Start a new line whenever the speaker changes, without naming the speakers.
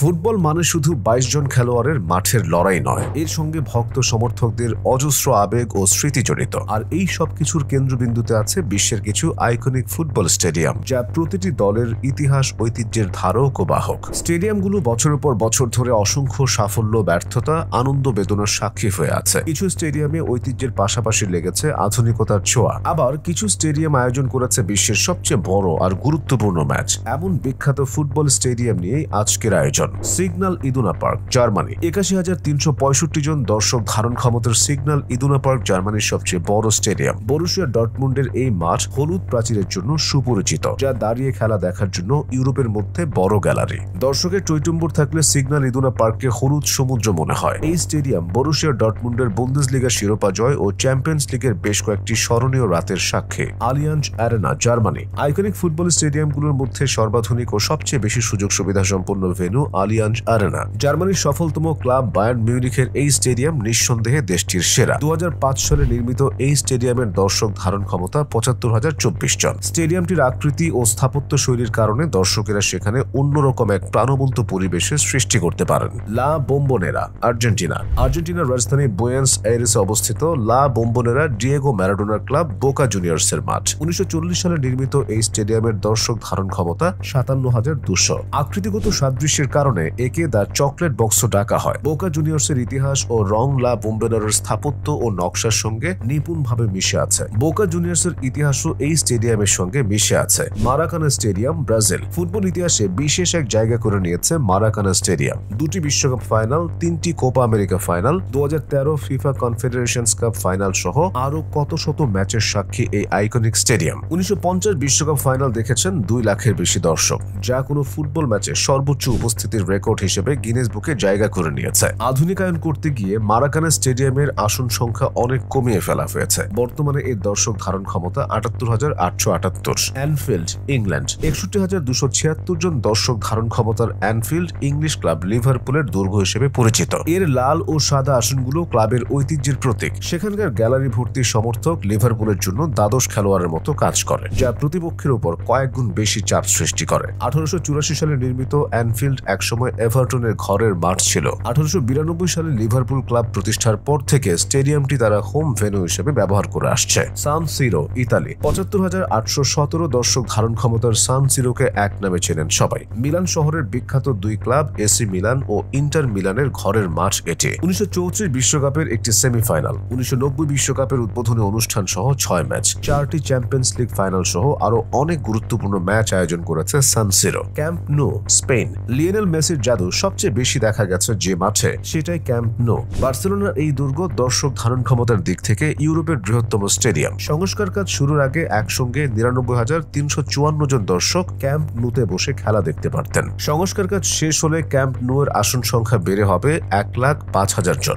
Football মানে শুধু ২২ জন খেলোয়াড়ের মাঠের লড়াই নয়, এর সঙ্গে ভক্ত সমর্থকদের অজস্র আবেগ ও স্মৃতি জড়িত। আর এই সব কিছুর কেন্দ্রবিন্দুতে আছে বিশ্বের কিছু আইকনিক ফুটবল স্টেডিয়াম, যা প্রতিটি দলের ইতিহাস ঐতিহ্যের ধারক ও বাহক। স্টেডিয়ামগুলো বছরের পর বছর ধরে অসংখ্য সাফল্য, ব্যর্থতা, আনন্দ বেদনার সাক্ষী হয়ে আছে। কিছু স্টেডিয়ামে ঐতিহ্যের পাশাপাশি লেগেছে আধুনিকতার ছোঁয়া, আবার কিছু স্টেডিয়াম আয়োজন করেছে বিশ্বের সবচেয়ে বড় আর গুরুত্বপূর্ণ ম্যাচ। এমন বিখ্যাত ফুটবল স্টেডিয়াম নিয়েই আজকের আয়োজন। Signal Iduna park, Germany. ৮১,৩৬৫ জন দর্শক ধারণ ক্ষমতার সিগন্যাল ইদুনা পার্ক জার্মানির সবচেয়ে বড় স্টেডিয়াম। বরুসিয়া ডর্টমুন্ডের এই মাঠ হলুদ প্রাচীরের জন্য সুপরিচিত, যা দাঁড়িয়ে খেলা দেখার জন্য ইউরোপের মধ্যে বড় গ্যালারি। দর্শকের টইটুম্বুর থাকলে সিগন্যাল ইদুনা পার্ককে হলুদ সমুদ্র মনে হয়। এই স্টেডিয়াম বরুসিয়া ডর্টমুন্ডের বুন্দেসলিগা শিরোপা জয় ও চ্যাম্পিয়ন্স লিগের বেশ কয়েকটি স্মরণীয় রাতের সাক্ষী। Allianz Arena, Germany. Iconic football স্টেডিয়ামগুলোর মধ্যে সর্বাধুনিক ও সবচেয়ে বেশি সুযোগ সুবিধা সম্পন্ন ভেন্যু আলিয়াঞ্জ অ্যারেনা। জার্মানির সফলতম ক্লাব বায়ার্ন মিউনিখের এই স্টেডিয়াম নিঃসন্দেহে দেশটির সেরা। ২০০৫ সালে নির্মিত এই স্টেডিয়ামের দর্শক ধারণ ক্ষমতা ৭৫,০২৪ জন। স্টেডিয়ামটির আকৃতি ও স্থাপত্য শৈলীর কারণে দর্শকেরা সেখানে অন্যরকম এক প্রাণবন্ত পরিবেশের সৃষ্টি করতে পারেন। লা বোম্বোনেরা, আর্জেন্টিনা। আর্জেন্টিনার রাজধানী বুয়েন্স আইরেসে অবস্থিত লা বোম্বোনেরা ডিয়েগো ম্যারাডোনার ক্লাব বোকা জুনিয়র্সের মাঠ। ১৯৪০ সালে নির্মিত এই স্টেডিয়ামের দর্শক ধারণ ক্ষমতা ৫৭,২০০। আকৃতিগত সাদৃশ্যের কারণে একে দ্য চকলেট বক্সও ডাকা হয়। বোকা জুনিয়র্সের ইতিহাস ও রং লা বোম্বোনেরার স্থাপত্য ও নকশার সঙ্গে নিপুণভাবে মিশে আছে। বোকা জুনিয়র্সের ইতিহাসও এই স্টেডিয়ামের সঙ্গে মিশে আছে। মারাকানা স্টেডিয়াম, ব্রাজিল। ফুটবল ইতিহাসে বিশেষ এক জায়গা করে নিয়েছে মারাকানা স্টেডিয়াম। ২টি বিশ্বকাপ ফাইনাল, ৩টি Copa America final, ২০১৩ FIFA Confederations cup final সহ আরো কত শত ম্যাচের সাক্ষী এই আইকনিক স্টেডিয়াম। ১৯৫০ বিশ্বকাপ ফাইনাল দেখেছেন ২ লাখের বেশি দর্শক, যা কোনো ফুটবল ম্যাচে সর্বোচ্চ উপস্থিতির রেকর্ড হিসেবে গিনেস বুকে জায়গা করে নিয়েছে। আধুনিকায়ন করতে গিয়ে মারাকানা স্টেডিয়ামের আসন সংখ্যা অনেক কমিয়ে ফেলা হয়েছে। বর্তমানে এর দর্শক ধারণ ক্ষমতা ৭৮,৮৭৮। Anfield, England. ৬১,২৭৬ জন দর্শক ধারণ ক্ষমতার অ্যানফিল্ড ইংলিশ ক্লাব লিভারপুলের দুর্গ হিসেবে পরিচিত। এর লাল ও সাদা আসনগুলো ক্লাবের ঐতিহ্যের প্রতীক। সেখানকার গ্যালারি ভর্তি সমর্থক লিভারপুলের জন্য দ্বাদশ খেলোয়াড়ের মতো কাজ করে, যা প্রতিপক্ষের উপর কয়েক গুণ বেশি চাপ সৃষ্টি করে। ১৮৮৪ সালে নির্মিত অ্যানফিল্ড একসময় এভারটনের ঘরের মাঠ ছিল। ১৮৯২ সালে লিভারপুল ক্লাব প্রতিষ্ঠার পর থেকে স্টেডিয়ামটি তারা হোম ভেন্যু হিসেবে ব্যবহার করে আসছে। সান সিরো, ইতালি। ৭৫,৮১৭ দর্শক ধারণ ক্ষমতার সান সিরোকে এক নামে চেনেন সবাই। মিলান শহরের বিখ্যাত দুই ক্লাব এসি মিলান ও ইন্টার মিলানের ঘরের মাঠ এটি। ১৯৩৪ বিশ্বকাপের একটি সেমিফাইনাল, ১৯৯০ বিশ্বকাপের উদ্বোধনী অনুষ্ঠান সহ ৬ ম্যাচ, 4টি চ্যাম্পিয়ন্স লিগ ফাইনাল সহ আরো অনেক গুরুত্বপূর্ণ ম্যাচ আয়োজন করেছে San Siro. Camp Nou, Spain. Lionel মেসির জাদু সবচেয়ে বেশি দেখা গেছে যে মাঠে, সেটাই ক্যাম্প নো। বার্সেলোনার এই দুর্গ দর্শক ধারণ ক্ষমতার দিক থেকে ইউরোপের বৃহত্তম স্টেডিয়াম। সংস্কার কাজ শুরুর আগে একসঙ্গে ৯৯,৩৫৪ জন দর্শক ক্যাম্প নুতে বসে খেলা দেখতে পারতেন। সংস্কার কাজ শেষ হলে ক্যাম্প নো এর আসন সংখ্যা বেড়ে হবে ১,০৫,০০০ জন।